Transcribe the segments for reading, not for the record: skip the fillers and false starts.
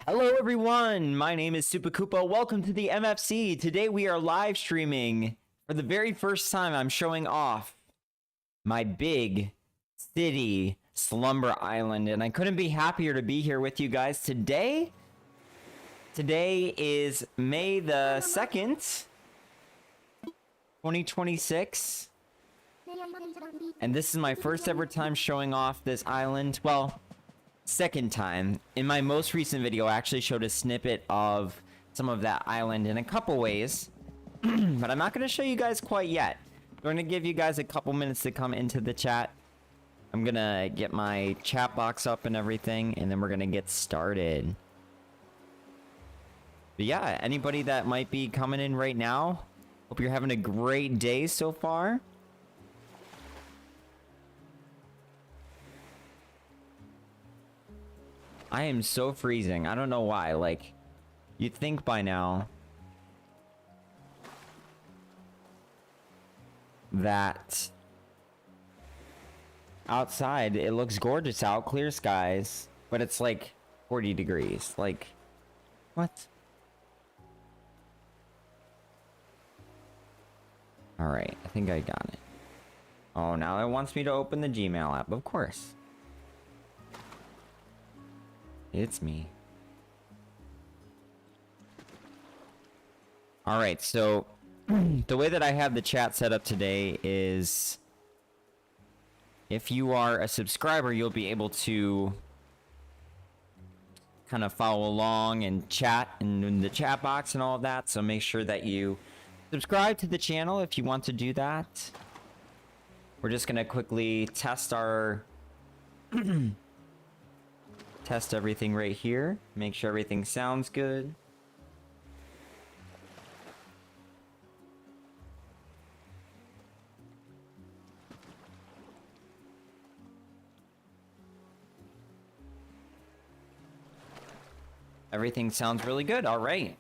Hello everyone, my name is Super Koopa. Welcome to the MFC. Today we are live streaming. For the very first time, I'm showing off my big city, Slumber Island, and I couldn't be happier to be here with you guys today. Today is May the 2nd, 2026. And this is my first ever time showing off this island. Well, second time. In my most recent video, I actually showed a snippet of some of that island in a couple ways. But I'm not going to show you guys quite yet. I'm going to give you guys a couple minutes to come into the chat. I'm going to get my chat box up and everything, and then we're going to get started. But yeah, anybody that might be coming in right now, hope you're having a great day so far. I am so freezing. I don't know why. Like, you'd think by now that outside it looks gorgeous out, clear skies, but it's like 40 degrees. Like, what? All right, I think I got it. Oh, now it wants me to open the Gmail app, of course. It's me. Alright, so the way that I have the chat set up today is if you are a subscriber, you'll be able to kind of follow along and chat in the chat box and all of that. So make sure that you subscribe to the channel if you want to do that. We're just going to quickly test our... test everything right here. Make sure everything sounds good. Everything sounds really good. All right.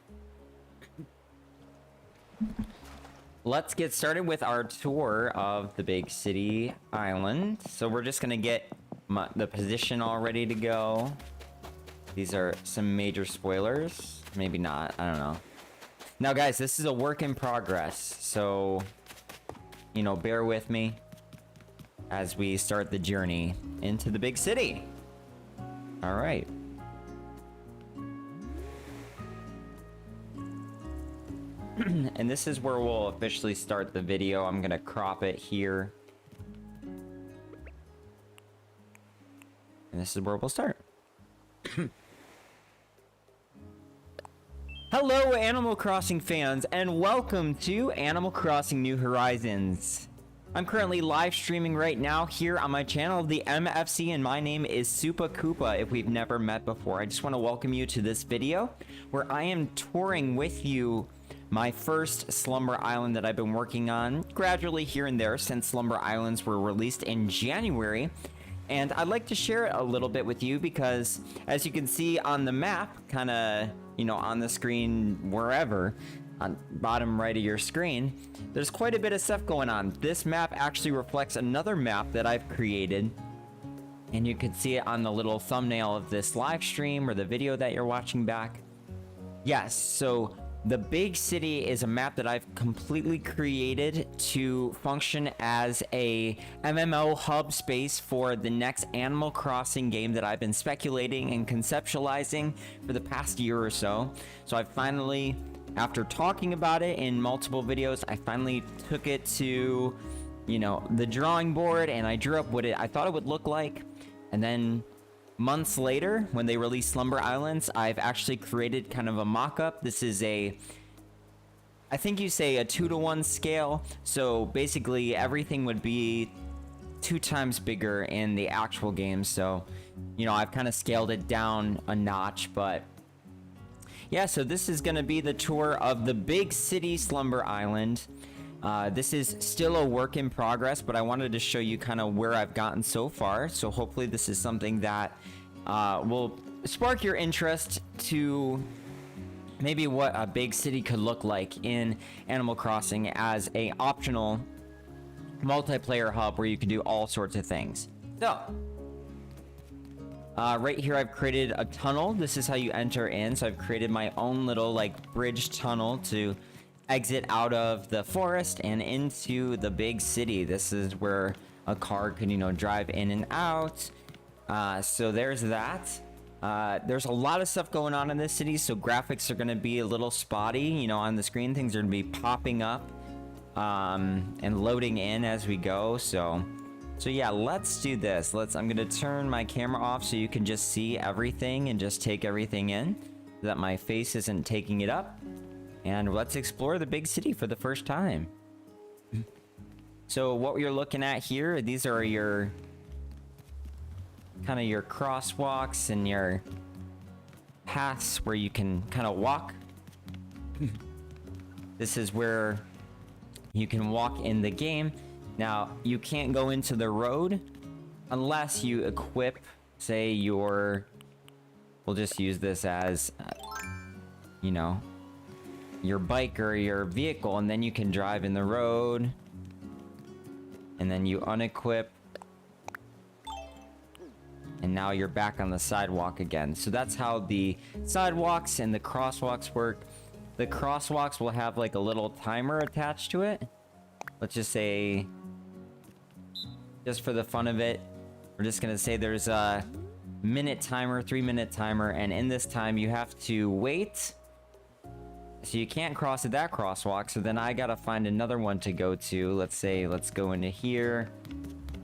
Let's get started with our tour of the big city island. So we're just gonna get the position all ready to go. These are some major spoilers. Maybe not. I don't know. Now, guys, this is a work in progress. So, you know, bear with me as we start the journey into the big city. All right. And this is where we'll officially start the video. I'm gonna crop it here. And this is where we'll start. Hello, Animal Crossing fans, and welcome to Animal Crossing New Horizons. I'm currently live streaming right now here on my channel, the MFC, and my name is Super Koopa if we've never met before. I just want to welcome you to this video where I am touring with you my first Slumber Island that I've been working on gradually here and there since Slumber Islands were released in January. And I'd like to share it a little bit with you because, as you can see on the map, kind of, you know, on the screen, wherever, on bottom right of your screen, there's quite a bit of stuff going on. This map actually reflects another map that I've created. And you can see it on the little thumbnail of this live stream or the video that you're watching back. Yes, so the big city is a map that I've completely created to function as a MMO hub space for the next Animal Crossing game that I've been speculating and conceptualizing for the past year or so. So I finally, after talking about it in multiple videos, I finally took it to, you know, the drawing board, and I drew up what I thought it would look like. And then months later, when they released Slumber Islands, I've actually created kind of a mock-up. This is I think you say a 2-to-1 scale. So basically everything would be 2 times bigger in the actual game. So, you know, I've kind of scaled it down a notch, but yeah, so this is going to be the tour of the big city Slumber Island. This is still a work in progress, but I wanted to show you kind of where I've gotten so far. So hopefully this is something that will spark your interest to maybe what a big city could look like in Animal Crossing as a optional multiplayer hub where you can do all sorts of things. So Right here, I've created a tunnel. This is how you enter in. So I've created my own little like bridge tunnel to exit out of the forest and into the big city. This is where a car could, you know, drive in and out. So there's that. There's a lot of stuff going on in this city, so graphics are going to be a little spotty, you know, on the screen. Things are going to be popping up and loading in as we go. So yeah, let's do this. I'm going to turn my camera off so you can just see everything and just take everything in, so that my face isn't taking it up. And let's explore the big city for the first time. So what you're looking at here, these are your kind of your crosswalks and your paths where you can kind of walk. This is where you can walk in the game. Now, you can't go into the road unless you equip, say, we'll just use this as, you know, your bike or your vehicle, and then you can drive in the road. And then you unequip. And now you're back on the sidewalk again. So that's how the sidewalks and the crosswalks work. The crosswalks will have like a little timer attached to it. Let's just say, just for the fun of it, we're just gonna say there's a minute timer, 3-minute timer, and in this time you have to wait. So you can't cross at that crosswalk, so then I gotta find another one to go to. Let's say, let's go into here.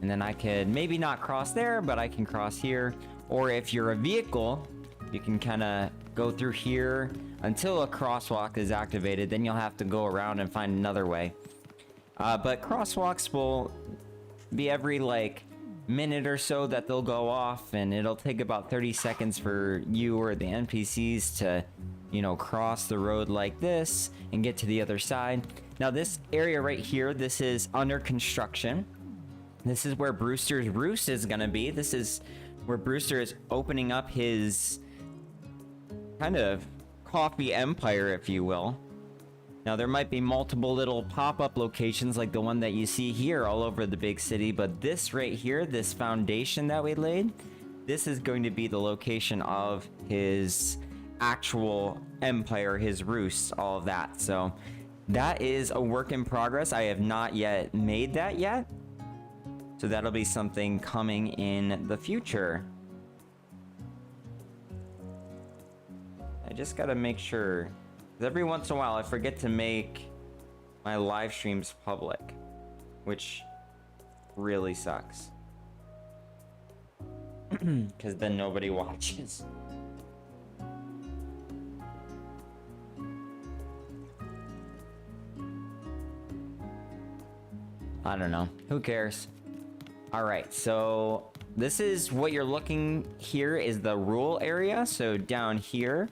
And then I could maybe not cross there, but I can cross here. Or if you're a vehicle, you can kind of go through here until a crosswalk is activated. Then you'll have to go around and find another way. But crosswalks will be every like minute or so that they'll go off, and it'll take about 30 seconds for you or the NPCs to, you know, cross the road like this and get to the other side. Now this area right here, this is under construction. This is where Brewster's Roost is gonna be. This is where Brewster is opening up his kind of coffee empire, if you will. Now there might be multiple little pop-up locations like the one that you see here all over the big city, but this right here, this foundation that we laid, this is going to be the location of his actual empire, his roost, all of that. So that is a work in progress. I have not yet made that yet. So that'll be something coming in the future. I just gotta make sure, 'cause every once in a while I forget to make my live streams public, which really sucks. Because then nobody watches. I don't know. Who cares? Alright, so this is what you're looking here is the rural area. So down here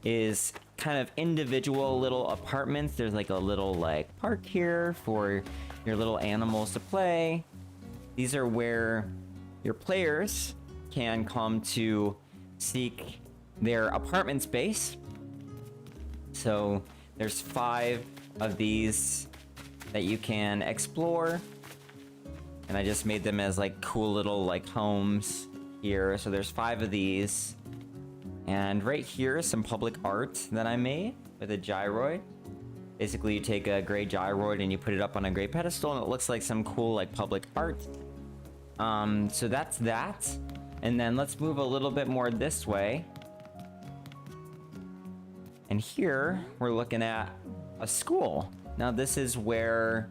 is kind of individual little apartments. There's like a little like park here for your little animals to play. These are where your players can come to seek their apartment space. So there's 5 of these that you can explore. And I just made them as like cool little like homes here. So there's 5 of these. And right here is some public art that I made with a gyroid. Basically you take a gray gyroid and you put it up on a gray pedestal and it looks like some cool like public art. So that's that. And then let's move a little bit more this way. And here we're looking at a school. Now this is where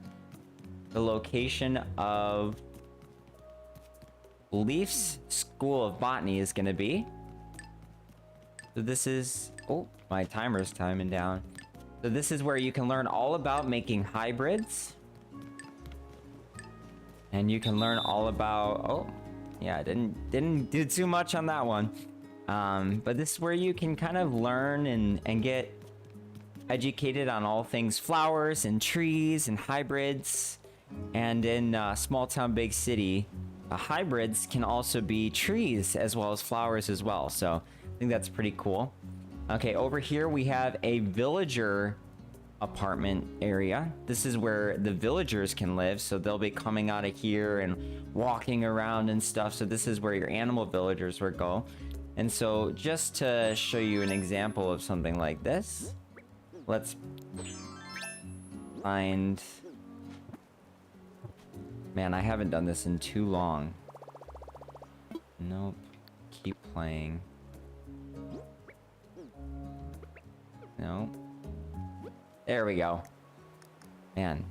the location of Leaf's School of Botany is going to be. So this is... Oh, my timer's timing down. So this is where you can learn all about making hybrids. And you can learn all about... Oh, yeah, I didn't do too much on that one. But this is where you can kind of learn and get educated on all things flowers and trees and hybrids. And in small town big city, hybrids can also be trees as well as flowers as well. So I think that's pretty cool. Okay, over here we have a villager apartment area. This is where the villagers can live, so they'll be coming out of here and walking around and stuff. So this is where your animal villagers would go. And so just to show you an example of something like this, let's find... Man, I haven't done this in too long. Nope. Keep playing. Nope. There we go. Man.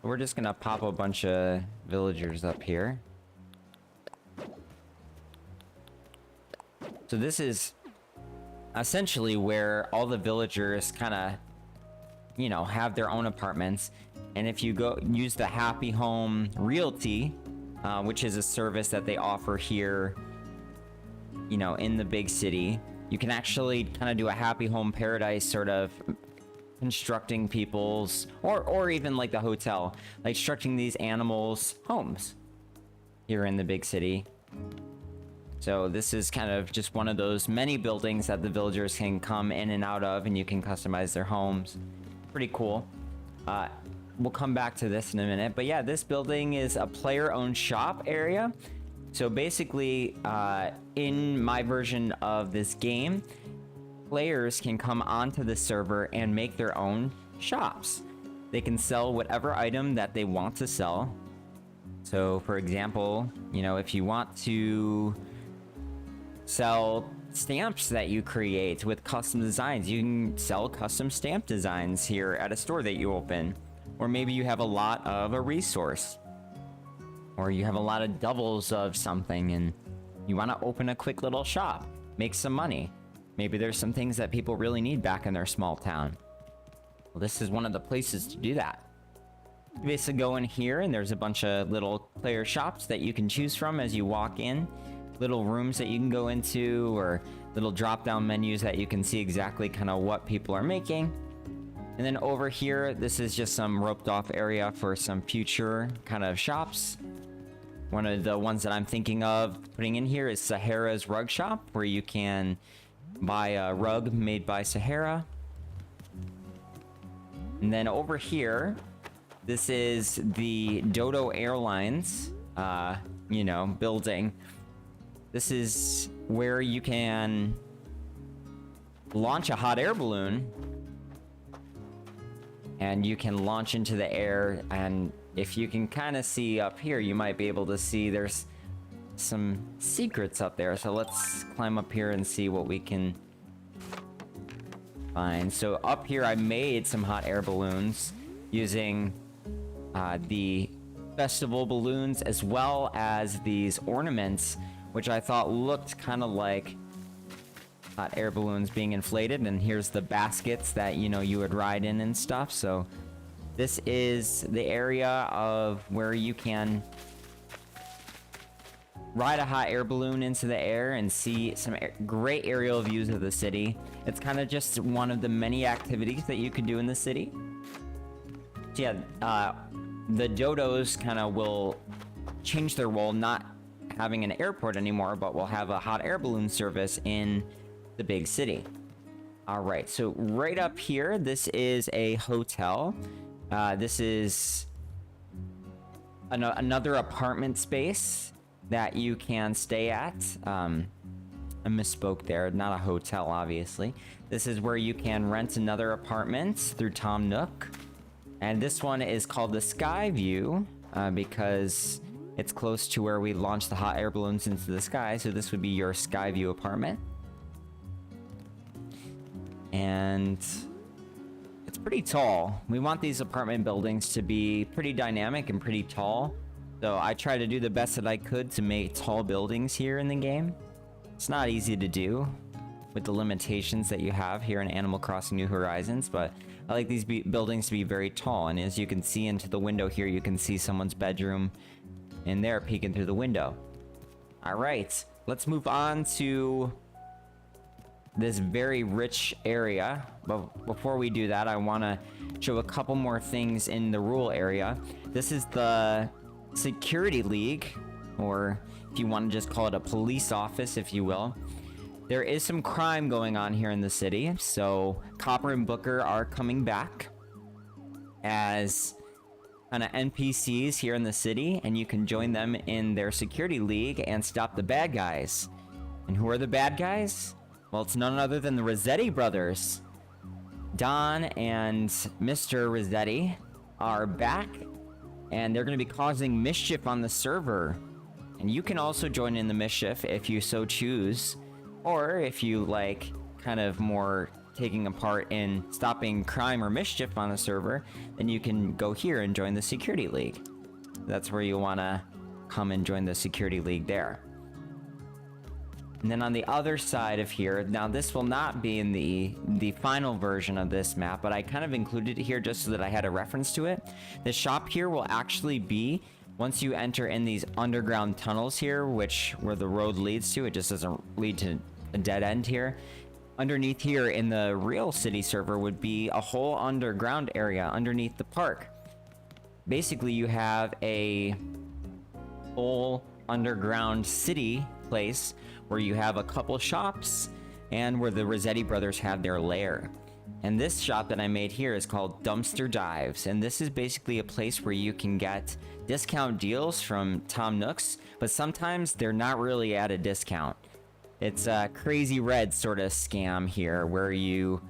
We're just gonna pop a bunch of villagers up here. So this is essentially where all the villagers kind of, you know, have their own apartments. And if you go use the Happy Home Realty, which is a service that they offer here, you know, in the big city, you can actually kind of do a happy home paradise sort of constructing people's, or even like the hotel, like constructing these animals' homes here in the big city. So this is kind of just one of those many buildings that the villagers can come in and out of, and you can customize their homes. Pretty cool. We'll come back to this in a minute, but yeah, this building is a player-owned shop area. So basically, in my version of this game, players can come onto the server and make their own shops. They can sell whatever item that they want to sell. So for example, you know, if you want to sell stamps that you create with custom designs, you can sell custom stamp designs here at a store that you open. Or maybe you have a lot of a resource, or you have a lot of doubles of something and you want to open a quick little shop, make some money. Maybe there's some things that people really need back in their small town. Well, this is one of the places to do that. You basically go in here and there's a bunch of little player shops that you can choose from as you walk in. Little rooms that you can go into, or little drop down menus that you can see exactly kind of what people are making. And then over here, this is just some roped off area for some future kind of shops. One of the ones that I'm thinking of putting in here is Sahara's Rug Shop, where you can buy a rug made by Sahara. And then over here, this is the Dodo Airlines, you know, building. This is where you can launch a hot air balloon, and you can launch into the air. And if you can kind of see up here, you might be able to see there's some secrets up there. So let's climb up here and see what we can find. So up here, I made some hot air balloons using the festival balloons, as well as these ornaments, which I thought looked kind of like hot air balloons being inflated. And here's the baskets that, you know, you would ride in and stuff. So this is the area of where you can ride a hot air balloon into the air and see some great aerial views of the city. It's kind of just one of the many activities that you can do in the city. So yeah, the dodos kind of will change their role, not having an airport anymore, but will have a hot air balloon service in the big city. All right, so right up here, this is a hotel. This is another apartment space that you can stay at. I misspoke there, not a hotel, obviously. This is where you can rent another apartment through Tom Nook. And this one is called the Sky View because it's close to where we launched the hot air balloons into the sky. So this would be your Sky View apartment. And it's pretty tall. We want these apartment buildings to be pretty dynamic and pretty tall. So I try to do the best that I could to make tall buildings here in the game. It's not easy to do with the limitations that you have here in Animal Crossing New Horizons, but I like these buildings to be very tall. And as you can see into the window here, you can see someone's bedroom in there peeking through the window. All right, let's move on to this very rich area. But before we do that, I want to show a couple more things in the rural area. This is the Security League, or if you want to just call it a police office, if you will. there is some crime going on here in the city, so Copper and Booker are coming back as kind of NPCs here in the city, and you can join them in their security league and stop the bad guys. And who are the bad guys? Well, it's none other than the Rossetti brothers. Don and Mr. Rossetti are back, and they're going to be causing mischief on the server. And you can also join in the mischief if you so choose, or if you like kind of more taking a part in stopping crime or mischief on the server, then you can go here and join the security league. That's where you want to come and join the security league there. And then on the other side of here, now this will not be in the final version of this map, but I kind of included it here just so that I had a reference to it. The shop here will actually be, once you enter in these underground tunnels here, where the road leads to, it just doesn't lead to a dead end here. Underneath here in the real city server would be a whole underground area underneath the park. Basically, you have a whole underground city place where you have a couple shops and where the Rossetti brothers have their lair. And this shop that I made here is called Dumpster Dives, and this is basically a place where you can get discount deals from Tom Nooks, but sometimes they're not really at a discount. It's a crazy red sort of scam here where you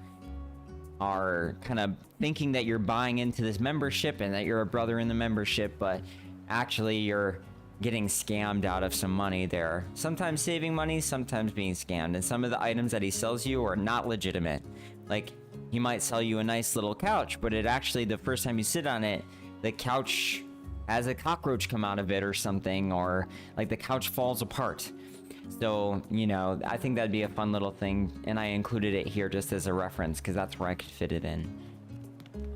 are kind of thinking that you're buying into this membership and that you're a brother in the membership, but actually you're getting scammed out of some money there. Sometimes saving money, sometimes being scammed. And some of the items that he sells you are not legitimate. Like, he might sell you a nice little couch, but it actually, the first time you sit on it, the couch has a cockroach come out of it or something, or like the couch falls apart. So, you know, I think that'd be a fun little thing, and I included it here just as a reference because that's where I could fit it in.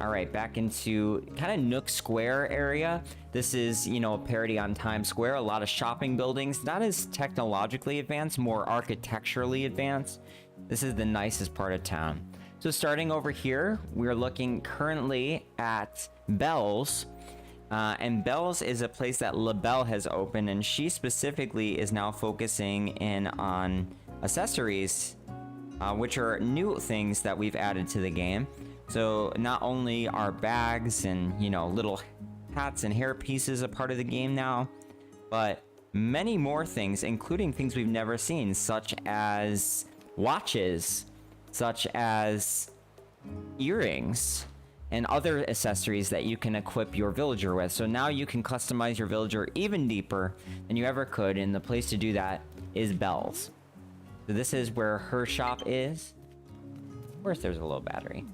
All right, back into kind of Nook Square area. This is, you know, a parody on Times Square. A lot of shopping buildings, not as technologically advanced, more architecturally advanced. This is the nicest part of town. So starting over here, we're looking currently at Belle's. And Belle's is a place that LaBelle has opened, and she specifically is now focusing in on accessories, which are new things that we've added to the game. So not only are bags and, you know, little hats and hair pieces a part of the game now, but many more things, including things we've never seen, such as watches, such as earrings, and other accessories that you can equip your villager with. So now you can customize your villager even deeper than you ever could, and the place to do that is Belle's. So this is where her shop is. Of course there's a low battery.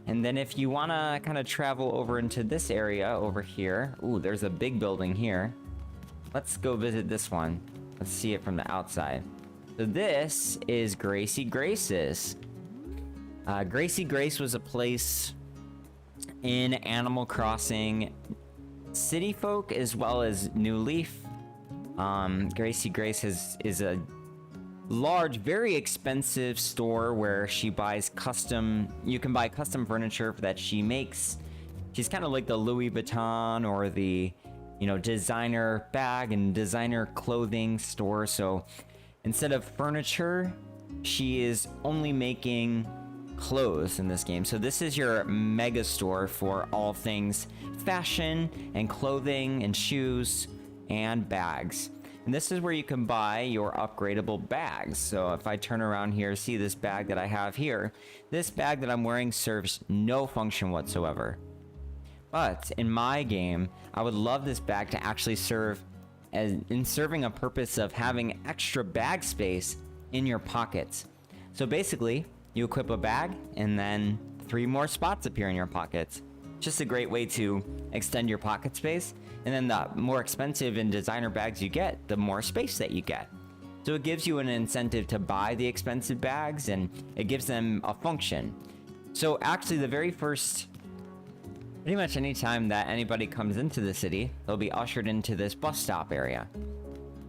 And then if you want to kind of travel over into this area over here, ooh, there's a big building here. Let's go visit this one. Let's see it from the outside. So this is Gracie Grace's. Gracie Grace was a place in Animal Crossing City Folk as well as New Leaf. Gracie Grace is a large, very expensive store where she buys you can buy custom furniture that she makes. She's kind of like the Louis Vuitton or the, you know, designer bag and designer clothing store. So instead of furniture, she is only making clothes in this game. So this is your mega store for all things fashion and clothing and shoes and bags. And this is where you can buy your upgradable bags. So if I turn around here, see this bag that I have here. This bag that I'm wearing serves no function whatsoever. But in my game, I would love this bag to actually serve serving a purpose of having extra bag space in your pockets. So basically, you equip a bag and then 3 more spots appear in your pockets. Just a great way to extend your pocket space. And then the more expensive and designer bags you get, the more space that you get. So it gives you an incentive to buy the expensive bags, and it gives them a function. So actually the very first, pretty much any time that anybody comes into the city, they'll be ushered into this bus stop area.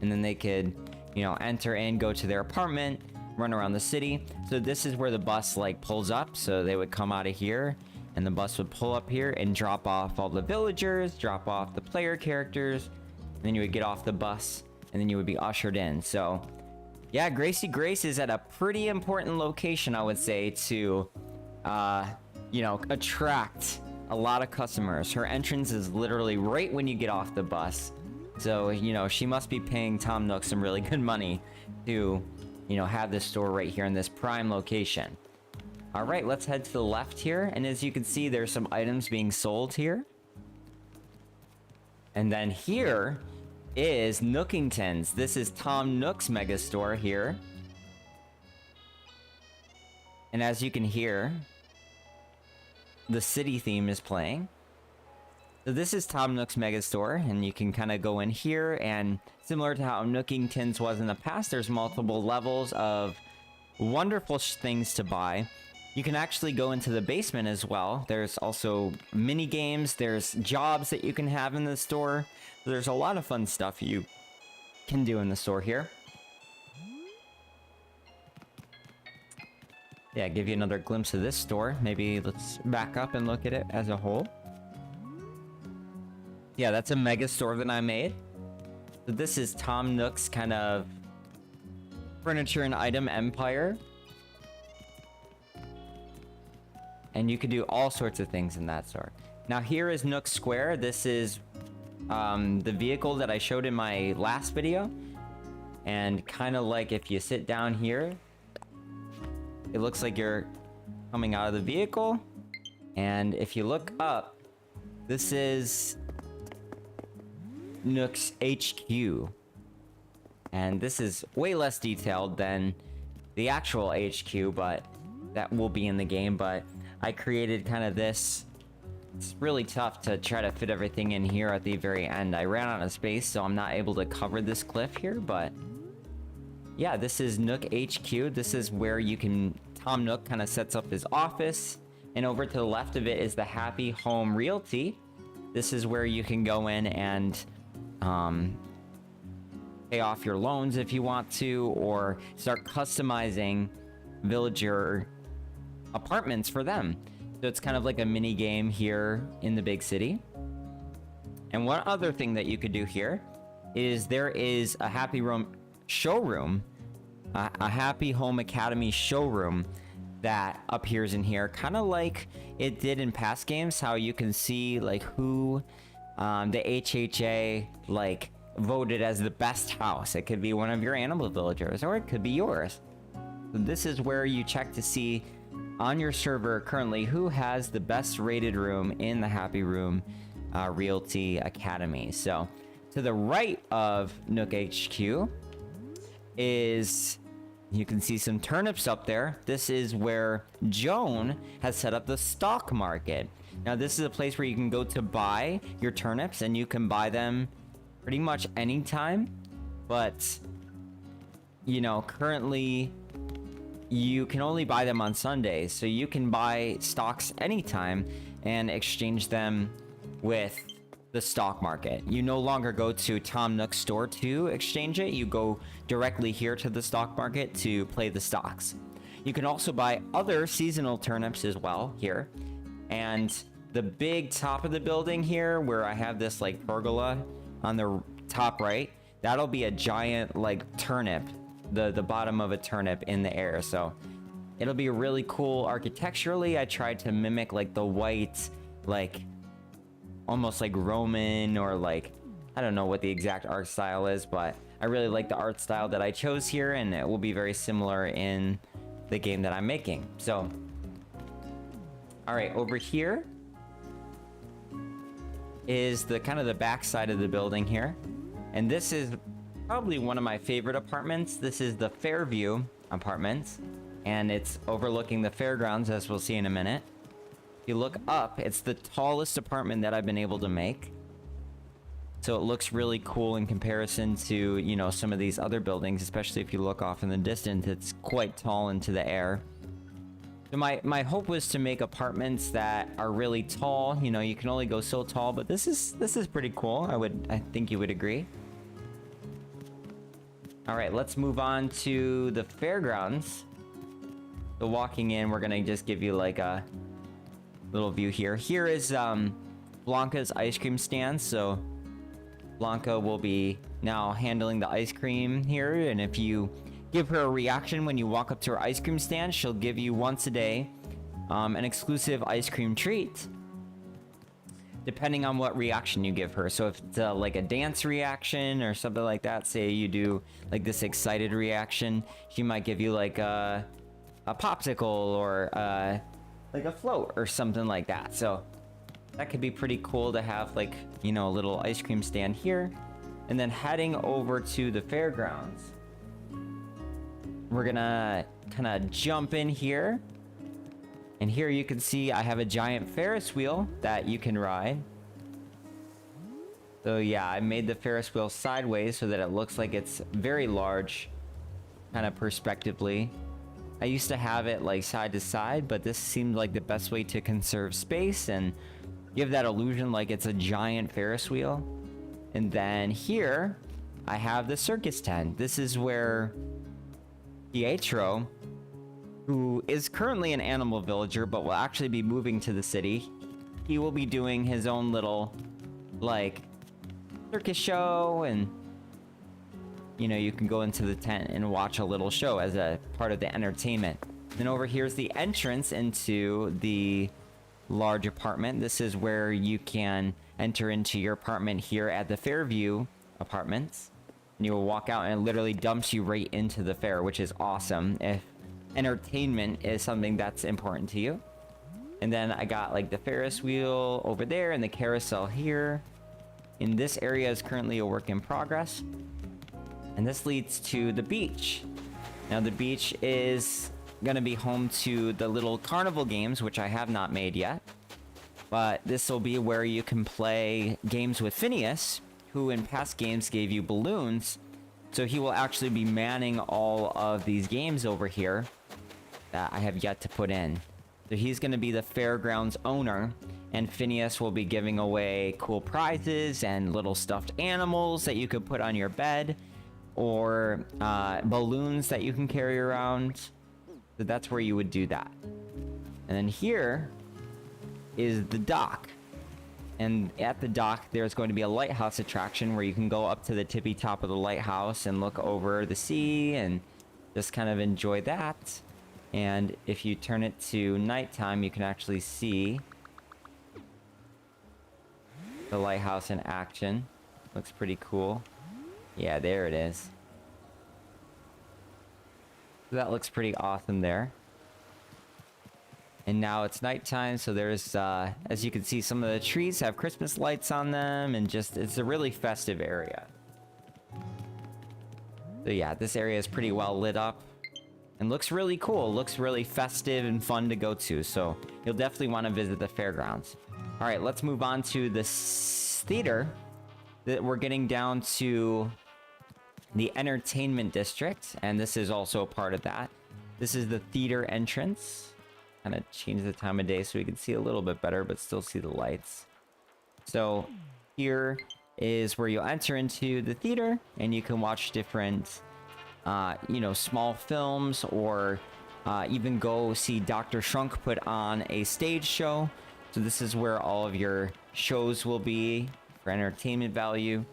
And then they could, you know, enter in, go to their apartment, run around the city. So this is where the bus like pulls up. So they would come out of here and the bus would pull up here and drop off all the villagers, drop off the player characters. And then you would get off the bus and then you would be ushered in. So yeah, Gracie Grace is at a pretty important location, I would say, to you know, attract a lot of customers. Her entrance is literally right when you get off the bus, so you know, she must be paying Tom Nook some really good money to, you know, have this store right here in this prime location. All right, let's head to the left here, and as you can see, there's some items being sold here. And then here is Nookington's. This is Tom Nook's mega store here. And as you can hear, the city theme is playing. So this is Tom Nook's mega store, and you can kind of go in here, and similar to how Nookington's was in the past, there's multiple levels of wonderful things to buy. You can actually go into the basement as well. There's also mini games, there's jobs that you can have in the store. There's a lot of fun stuff you can do in the store here. Yeah, give you another glimpse of this store. Maybe let's back up and look at it as a whole. Yeah, that's a mega store that I made. So this is Tom Nook's kind of furniture and item empire. And you could do all sorts of things in that store. Now here is Nook Square. This is the vehicle that I showed in my last video. And kind of like if you sit down here, it looks like you're coming out of the vehicle. And if you look up, this is Nook's HQ. And this is way less detailed than the actual HQ, but that will be in the game. But I created kind of this. It's really tough to try to fit everything in here at the very end. I ran out of space, so I'm not able to cover this cliff here, but yeah, this is Nook HQ. This is where you can, Tom Nook kind of sets up his office, and over to the left of it is the Happy Home Realty. This is where you can go in and pay off your loans if you want to, or start customizing villager apartments for them. So it's kind of like a mini game here in the big city. And one other thing that you could do here is there is a Happy Room showroom, a Happy Home Academy showroom that appears in here, kind of like it did in past games, how you can see like who the HHA like voted as the best house. It could be one of your animal villagers, or it could be yours. So this is where you check to see on your server currently who has the best rated room in the Happy Room Realty Academy. So to the right of Nook HQ is, you can see some turnips up there. This is where Joan has set up the stock market. Now this is a place where you can go to buy your turnips, and you can buy them pretty much anytime, but you know, currently you can only buy them on Sundays, so you can buy stocks anytime and exchange them with the stock market. You no longer go to Tom Nook's store to exchange it. You go directly here to the stock market to play the stocks. You can also buy other seasonal turnips as well here. And the big top of the building here, where I have this like pergola on the top right, that'll be a giant like turnip, the bottom of a turnip in the air. So it'll be really cool architecturally. I tried to mimic like the white, like almost like Roman, or like, I don't know what the exact art style is, but I really like the art style that I chose here, and it will be very similar in the game that I'm making. So all right, over here is the kind of the back side of the building here, and this is probably one of my favorite apartments. This is the Fairview Apartments, and it's overlooking the fairgrounds, as we'll see in a minute. If you look up, it's the tallest apartment that I've been able to make, so it looks really cool in comparison to, you know, some of these other buildings, especially if you look off in the distance. It's quite tall into the air. So my hope was to make apartments that are really tall. You know, you can only go so tall, but this is pretty cool. I think you would agree. All right, let's move on to the fairgrounds. So walking in, we're gonna just give you like a little view here. Here is Blanca's ice cream stand. So Blanca will be now handling the ice cream here, and if you give her a reaction when you walk up to her ice cream stand, she'll give you once a day an exclusive ice cream treat, depending on what reaction you give her. So if it's like a dance reaction or something like that, say you do like this excited reaction, she might give you like a popsicle or like a float or something like that. So that could be pretty cool to have, like, you know, a little ice cream stand here. And then heading over to the fairgrounds, we're gonna kind of jump in here. And here you can see I have a giant Ferris wheel that you can ride. So yeah, I made the Ferris wheel sideways so that it looks like it's very large, kind of perspectively. I used to have it like side to side, but this seemed like the best way to conserve space and give that illusion like it's a giant Ferris wheel. And then here I have the circus tent. This is where Pietro, who is currently an animal villager but will actually be moving to the city, he will be doing his own little like circus show, and you know, you can go into the tent and watch a little show as a part of the entertainment. Then over here's the entrance into the large apartment. This is where you can enter into your apartment here at the Fairview Apartments, and you will walk out and it literally dumps you right into the fair, which is awesome if entertainment is something that's important to you. And then I got like the Ferris wheel over there and the carousel here. In this area is currently a work in progress. And this leads to the beach. Now the beach is gonna be home to the little carnival games, which I have not made yet. But this will be where you can play games with Phineas, who in past games gave you balloons. So he will actually be manning all of these games over here that I have yet to put in. So he's going to be the fairgrounds owner, and Phineas will be giving away cool prizes and little stuffed animals that you could put on your bed, or balloons that you can carry around. So that's where you would do that. And then here is the dock. And at the dock, there's going to be a lighthouse attraction where you can go up to the tippy top of the lighthouse and look over the sea and just kind of enjoy that. And if you turn it to nighttime, you can actually see the lighthouse in action. Looks pretty cool. Yeah, there it is. So that looks pretty awesome there. And now it's nighttime, so there's, as you can see, some of the trees have Christmas lights on them, and just, it's a really festive area. So yeah, this area is pretty well lit up and looks really cool. Looks really festive and fun to go to, so you'll definitely want to visit the fairgrounds. All right, let's move on to this theater. We're getting down to the entertainment district, and this is also a part of that. This is the theater entrance. Kind of change the time of day so we can see a little bit better, but still see the lights. So here is where you'll enter into the theater, and you can watch different, you know, small films, or even go see Dr. Shrunk put on a stage show. So this is where all of your shows will be for entertainment value.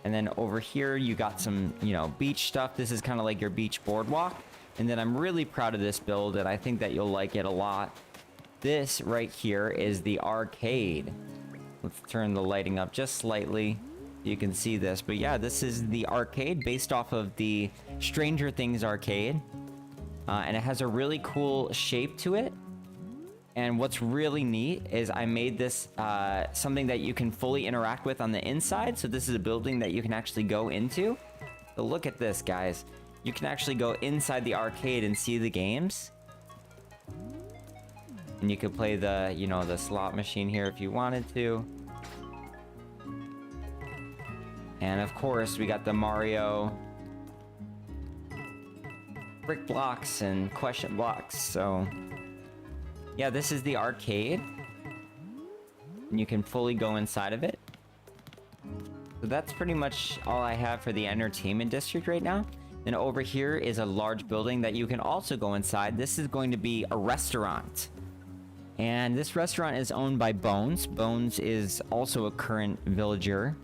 And then over here, you got some, you know, beach stuff. This is kind of like your beach boardwalk. And then I'm really proud of this build, and I think that you'll like it a lot. This right here is the arcade. Let's turn the lighting up just slightly so you can see this. But yeah, this is the arcade based off of the Stranger Things arcade. And it has a really cool shape to it. And what's really neat is I made this something that you can fully interact with on the inside. So this is a building that you can actually go into. So look at this, guys. You can actually go inside the arcade and see the games. And you could play the, you know, the slot machine here if you wanted to. And of course, we got the Mario brick blocks and question blocks. So yeah, this is the arcade. And you can fully go inside of it. So that's pretty much all I have for the entertainment district right now. And over here is a large building that you can also go inside. This is going to be a restaurant. And this restaurant is owned by Bones. Bones is also a current villager.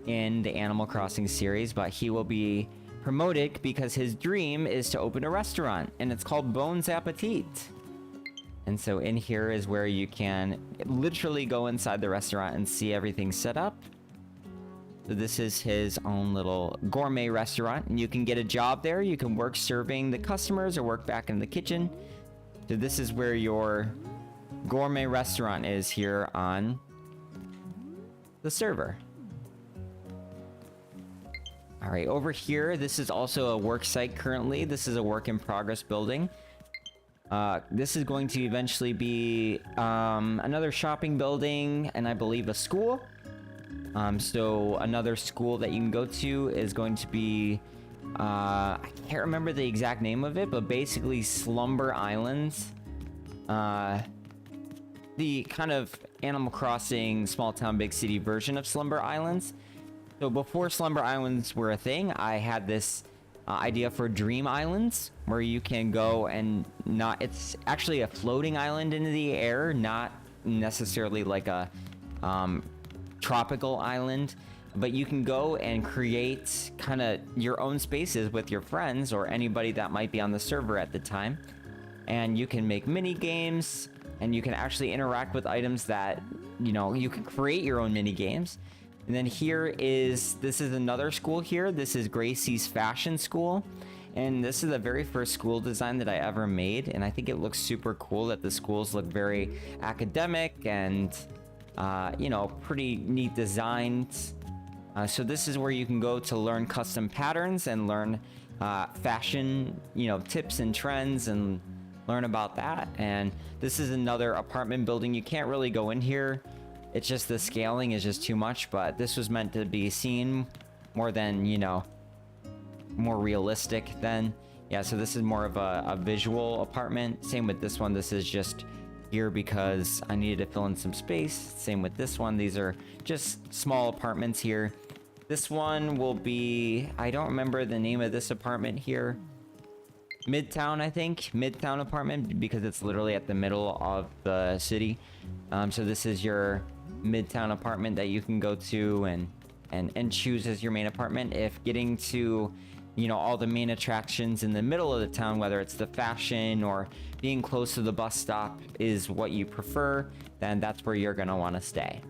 in the Animal Crossing series, but he will be promoted because his dream is to open a restaurant, and it's called Bones Appetit. And so in here is where you can literally go inside the restaurant and see everything set up. So this is his own little gourmet restaurant, and you can get a job there. You can work serving the customers or work back in the kitchen. So this is where your gourmet restaurant is here on the server. All right, over here, this is also a work site currently. This is a work in progress building. This is going to eventually be another shopping building and I believe a school. So another school that you can go to is going to be, I can't remember the exact name of it, but basically Slumber Islands. The kind of Animal Crossing small town big city version of Slumber Islands. So before Slumber Islands were a thing, I had this idea for Dream Islands, where you can go and it's actually a floating island into the air, not necessarily like a tropical island, but you can go and create kind of your own spaces with your friends or anybody that might be on the server at the time. And you can make mini games, and you can actually interact with items that, you know, you can create your own mini games. And then this is another school here. This is Gracie's Fashion School. And this is the very first school design that I ever made. And I think it looks super cool that the schools look very academic and, you know, pretty neat designs. So this is where you can go to learn custom patterns and learn fashion, you know, tips and trends and learn about that. And this is another apartment building. You can't really go in here. It's just the scaling is just too much, but this was meant to be seen more than, you know, more realistic than. Yeah, so this is more of a visual apartment. Same with this one. This is just here because I needed to fill in some space. Same with this one. These are just small apartments here. This one will be, I don't remember the name of this apartment here. Midtown, I think. Midtown apartment, because it's literally at the middle of the city. So this is your Midtown apartment that you can go to and choose as your main apartment. If getting to, you know, all the main attractions in the middle of the town, whether it's the fashion or being close to the bus stop is what you prefer, then that's where you're gonna want to stay.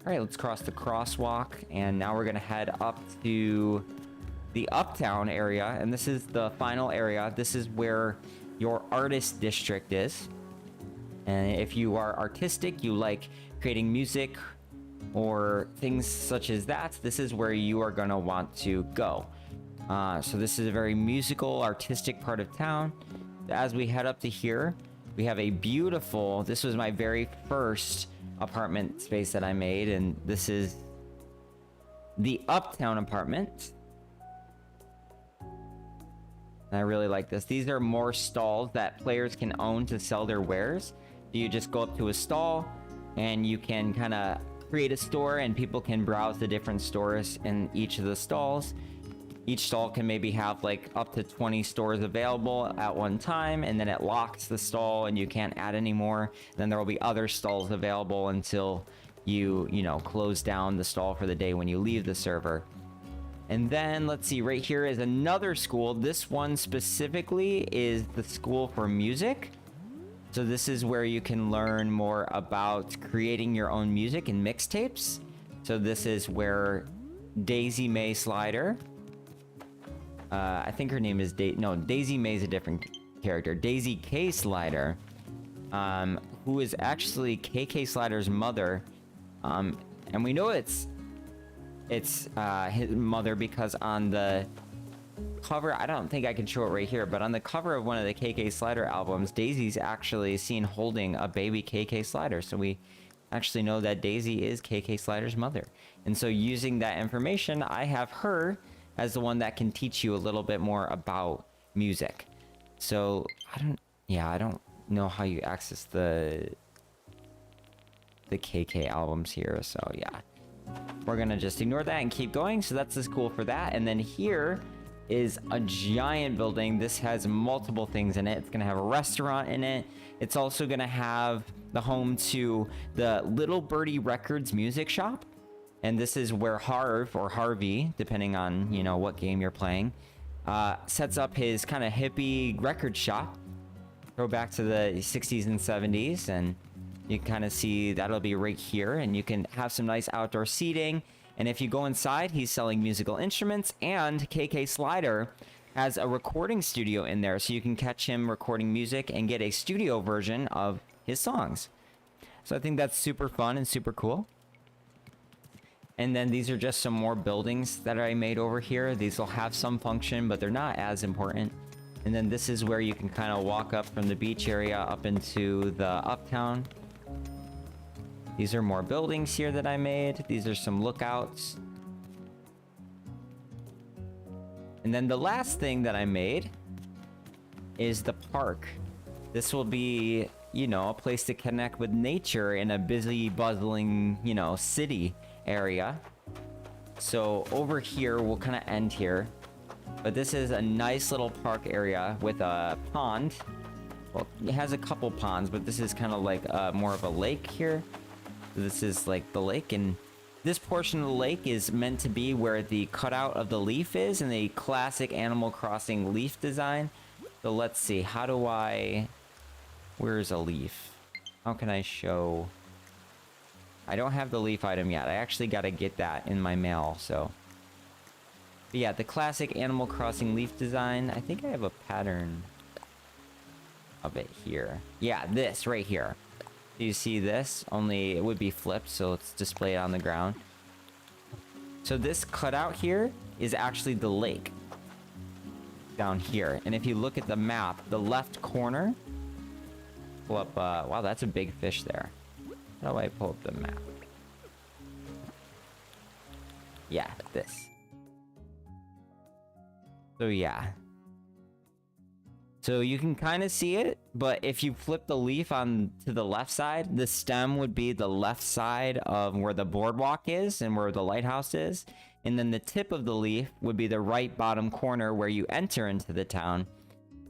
All right, let's cross the crosswalk, and now we're gonna head up to the Uptown area, and this is the final area. This is where your artist district is. And if you are artistic, you like creating music or things such as that, this is where you are going to want to go. So this is a very musical, artistic part of town. As we head up to here, we have a beautiful, this was my very first apartment space that I made, and this is the Uptown apartment. And I really like this. These are more stalls that players can own to sell their wares. You just go up to a stall and you can kind of create a store, and people can browse the different stores in each of the stalls. Each stall can maybe have like up to 20 stores available at one time, and then it locks the stall and you can't add any more. Then there will be other stalls available until you know, close down the stall for the day when you leave the server. And then let's see, right here is another school. This one specifically is the school for music. So this is where you can learn more about creating your own music and mixtapes. So this is where Daisy May Slider, I think her name is Daisy May is a different character. Daisy K Slider, who is actually KK Slider's mother. And we know it's his mother because on the cover, I don't think I can show it right here, but on the cover of one of the KK Slider albums, Daisy's actually seen holding a baby KK Slider. So we actually know that Daisy is KK Slider's mother. And so using that information, I have her as the one that can teach you a little bit more about music. So I don't know how you access the KK albums here. So yeah, we're gonna just ignore that and keep going. So that's the school for that. And then here is a giant building. This has multiple things in it. It's gonna have a restaurant in it. It's also gonna have the home to the Little Birdie Records music shop. And this is where Harv, or Harvey, depending on, you know, what game you're playing, sets up his kind of hippie record shop. Go back to the 60s and 70s, and you can kind of see that'll be right here, and you can have some nice outdoor seating. And if you go inside, he's selling musical instruments, and KK Slider has a recording studio in there, so you can catch him recording music and get a studio version of his songs. So I think that's super fun and super cool. And then these are just some more buildings that I made over here. These will have some function, but they're not as important. And then this is where you can kind of walk up from the beach area up into the uptown. These are more buildings here that I made. These are some lookouts. And then the last thing that I made is the park. This will be, you know, a place to connect with nature in a busy, bustling, you know, city area. So over here, we'll kind of end here. But this is a nice little park area with a pond. Well, it has a couple ponds, but this is kind of like more of a lake here. This is like the lake, and this portion of the lake is meant to be where the cutout of the leaf is in the classic Animal Crossing leaf design. So let's see, how do I... Where's a leaf? How can I show... I don't have the leaf item yet. I actually got to get that in my mail, so... But yeah, the classic Animal Crossing leaf design. I think I have a pattern of it here. Yeah, this right here. You see this? Only it would be flipped, so let's display it on the ground. So this cutout here is actually the lake down here. And if you look at the map, the left corner... Pull up... wow, that's a big fish there. How do I pull up the map? Yeah, this. So yeah. So you can kind of see it, but if you flip the leaf on to the left side, the stem would be the left side of where the boardwalk is and where the lighthouse is. And then the tip of the leaf would be the right bottom corner where you enter into the town.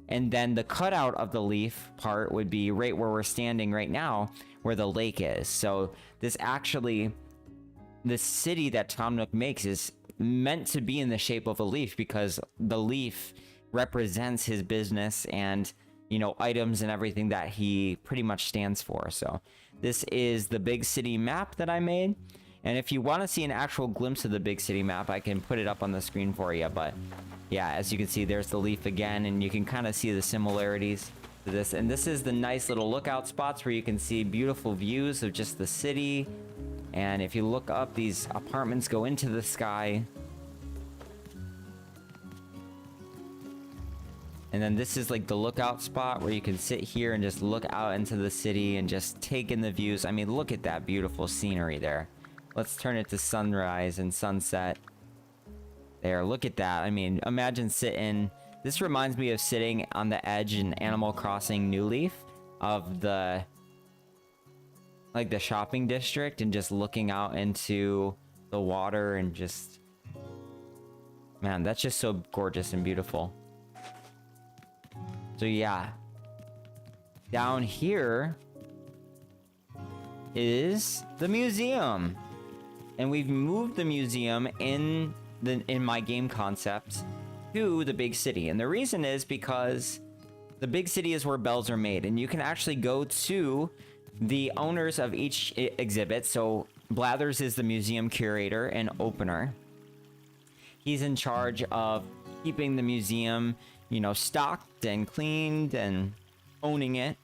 And then the cutout of the leaf part would be right where we're standing right now, where the lake is. So this actually, this city that Tom Nook makes is meant to be in the shape of a leaf, because the leaf represents his business and, you know, items and everything that he pretty much stands for. So this is the big city map that I made. And if you want to see an actual glimpse of the big city map, I can put it up on the screen for you. But yeah, as you can see, there's the leaf again, and you can kind of see the similarities to this. And this is the nice little lookout spots where you can see beautiful views of just the city. And if you look up, these apartments go into the sky. And then this is like the lookout spot where you can sit here and just look out into the city and just take in the views. I mean, look at that beautiful scenery there. Let's turn it to sunrise and sunset. There, look at that. I mean, imagine sitting... This reminds me of sitting on the edge in Animal Crossing New Leaf of the... like the shopping district, and just looking out into the water and just... Man, that's just so gorgeous and beautiful. So yeah. Down here is the museum. And we've moved the museum in my game concept to the big city. And the reason is because the big city is where bells are made, and you can actually go to the owners of each exhibit. So Blathers is the museum curator and opener. He's in charge of keeping the museum, you know, stocked and cleaned and owning it.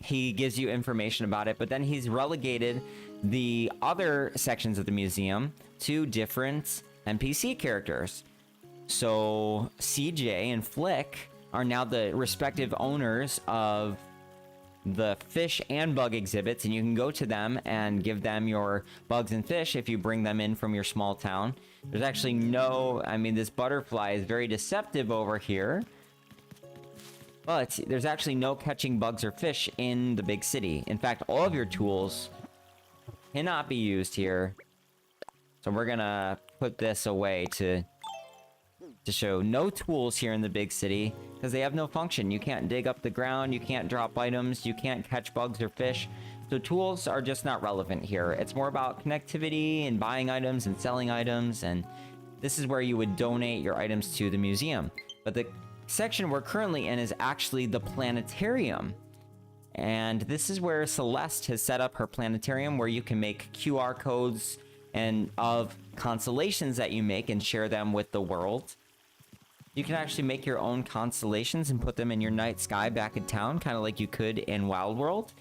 He gives you information about it, but then he's relegated the other sections of the museum to different NPC characters. So CJ and Flick are now the respective owners of the fish and bug exhibits, and you can go to them and give them your bugs and fish if you bring them in from your small town. There's actually no... I mean, this butterfly is very deceptive over here, but there's actually no catching bugs or fish in the big city. In fact, all of your tools cannot be used here. So we're gonna put this away to show no tools here in the big city, because they have no function. You can't dig up the ground, you can't drop items, you can't catch bugs or fish. So tools are just not relevant here. It's more about connectivity and buying items and selling items, and this is where you would donate your items to the museum. But the section we're currently in is actually the planetarium. And this is where Celeste has set up her planetarium, where you can make QR codes and of constellations that you make and share them with the world. You can actually make your own constellations and put them in your night sky back in town, kind of like you could in Wild World.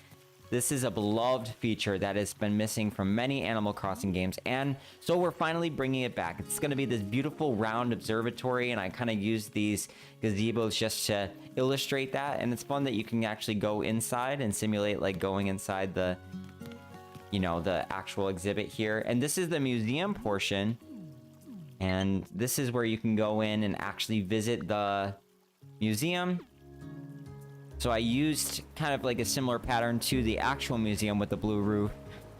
This is a beloved feature that has been missing from many Animal Crossing games, and so we're finally bringing it back. It's going to be this beautiful round observatory, and I kind of use these gazebos just to illustrate that, and it's fun that you can actually go inside and simulate like going inside the, you know, the actual exhibit here. And this is the museum portion, and this is where you can go in and actually visit the museum. So I used kind of like a similar pattern to the actual museum with the blue roof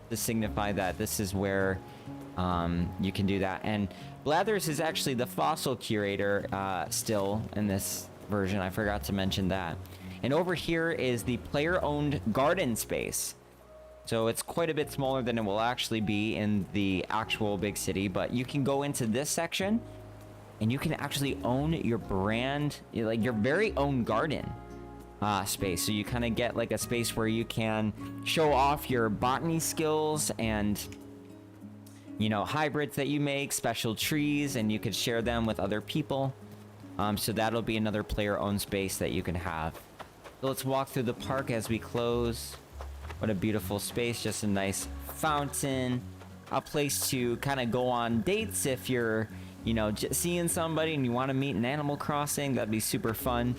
to signify that this is where you can do that. And Blathers is actually the fossil curator still in this version. I forgot to mention that. And over here is the player-owned garden space. So it's quite a bit smaller than it will actually be in the actual big city, but you can go into this section and you can actually own your brand, like your very own garden. Space. So you kind of get like a space where you can show off your botany skills and, you know, hybrids that you make, special trees, and you could share them with other people. So that'll be another player-owned space that you can have. So let's walk through the park as we close. What a beautiful space. Just a nice fountain. A place to kind of go on dates if you're, you know, just seeing somebody and you want to meet in Animal Crossing. That'd be super fun.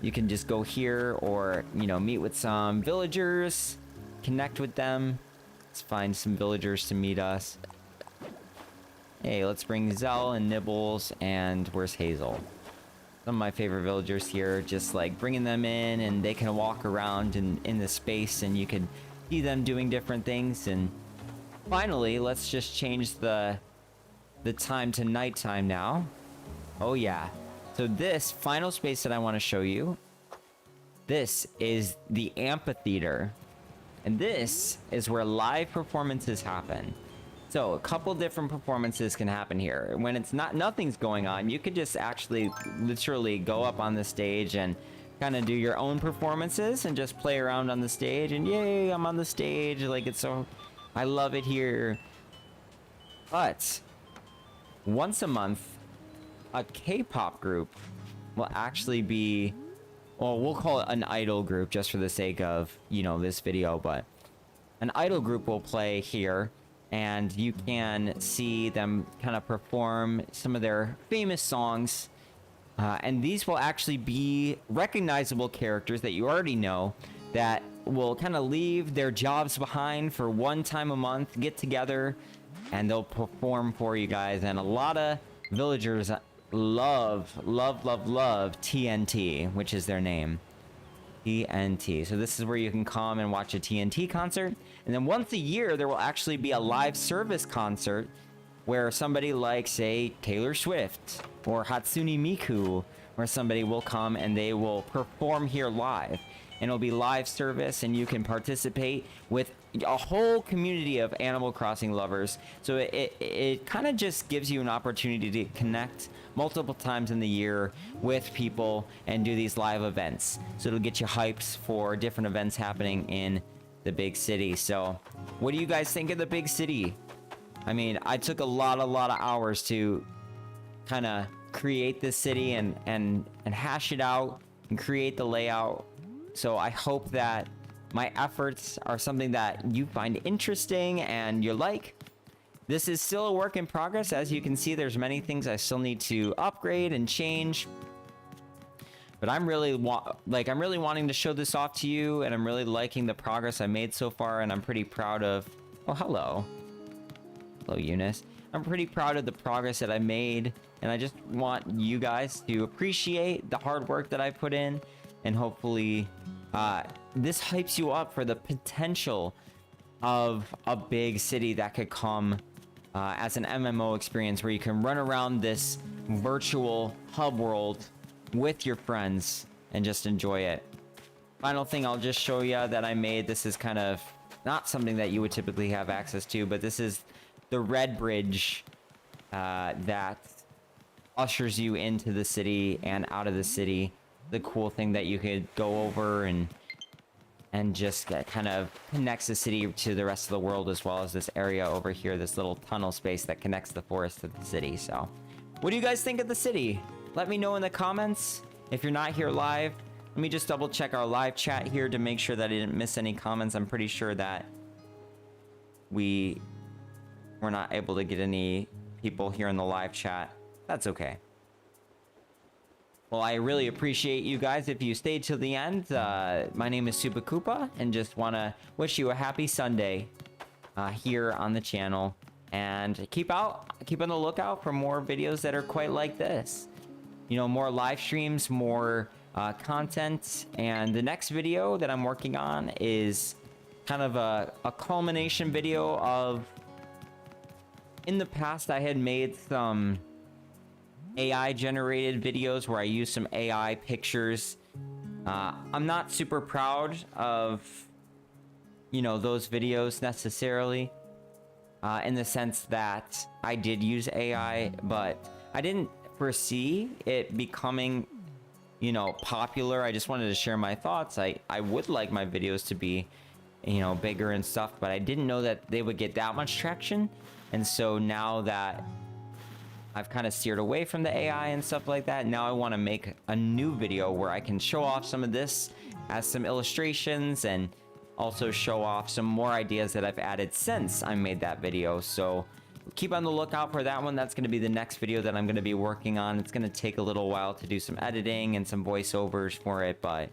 You can just go here or, you know, meet with some villagers, connect with them. Let's find some villagers to meet us. Hey, let's bring Zell and Nibbles, and where's Hazel? Some of my favorite villagers here, just like bringing them in and they can walk around in the space and you can see them doing different things. And finally, let's just change the time to nighttime now. Oh yeah. So this final space that I want to show you, this is the amphitheater. And this is where live performances happen. So a couple different performances can happen here. When it's nothing's going on, you could just actually literally go up on the stage and kind of do your own performances and just play around on the stage and yay, I'm on the stage. Like, it's so, I love it here. But once a month, a K-pop group will actually be, well, we'll call it an idol group just for the sake of, you know, this video, but an idol group will play here and you can see them kind of perform some of their famous songs. And these will actually be recognizable characters that you already know that will kind of leave their jobs behind for one time a month, get together, and they'll perform for you guys. And a lot of villagers love TNT, which is their name. TNT. So this is where you can come and watch a TNT concert. And then once a year, there will actually be a live service concert where somebody like, say, Taylor Swift or Hatsune Miku, where somebody will come and they will perform here live. And it'll be live service and you can participate with a whole community of Animal Crossing lovers. So it kind of just gives you an opportunity to connect multiple times in the year with people and do these live events. So it'll get you hyped for different events happening in the big city. So what do you guys think of the big city? I mean, I took a lot of hours to kind of create this city and hash it out and create the layout. So I hope that my efforts are something that you find interesting and you like. This is still a work in progress. As you can see, there's many things I still need to upgrade and change. But I'm really wanting to show this off to you, and I'm really liking the progress I made so far, and I'm pretty proud of... Oh, hello. Hello, Eunice. I'm pretty proud of the progress that I made, and I just want you guys to appreciate the hard work that I put in, and hopefully this hypes you up for the potential of a big city that could come as an MMO experience where you can run around this virtual hub world with your friends and just enjoy it. Final thing I'll just show you that I made. This is kind of not something that you would typically have access to, but this is the red bridge that ushers you into the city and out of the city. The cool thing that you could go over and just kind of connects the city to the rest of the world, as well as this area over here, this little tunnel space that connects the forest to the city. So what do you guys think of the city? Let me know in the comments. If you're not here live, let me just double check our live chat here to make sure that I didn't miss any comments. I'm pretty sure that we're not able to get any people here in the live chat. That's okay. Well, I really appreciate you guys if you stayed till the end. My name is Super Koopa, and just want to wish you a happy Sunday here on the channel. And keep on the lookout for more videos that are quite like this. You know, more live streams, more content. And the next video that I'm working on is kind of a culmination video of... In the past, I had made some AI generated videos where I use some AI pictures. I'm not super proud of, you know, those videos necessarily, in the sense that I did use AI, but I didn't foresee it becoming, you know, popular. I just wanted to share my thoughts. I would like my videos to be, you know, bigger and stuff, but I didn't know that they would get that much traction. And so now that I've kind of steered away from the AI and stuff like that, now I want to make a new video where I can show off some of this as some illustrations, and also show off some more ideas that I've added since I made that video. So keep on the lookout for that one. That's going to be the next video that I'm going to be working on. It's going to take a little while to do some editing and some voiceovers for it, but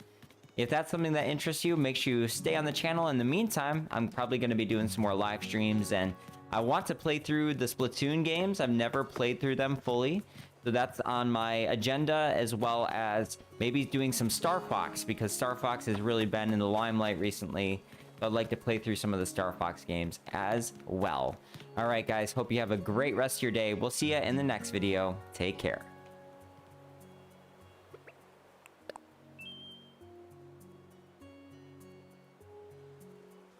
if that's something that interests you, make sure you stay on the channel. In the meantime, I'm probably going to be doing some more live streams, and I want to play through the Splatoon games. I've never played through them fully, so that's on my agenda, as well as maybe doing some Star Fox, because Star Fox has really been in the limelight recently. So I'd like to play through some of the Star Fox games as well. All right, guys, hope you have a great rest of your day. We'll see you in the next video. Take care.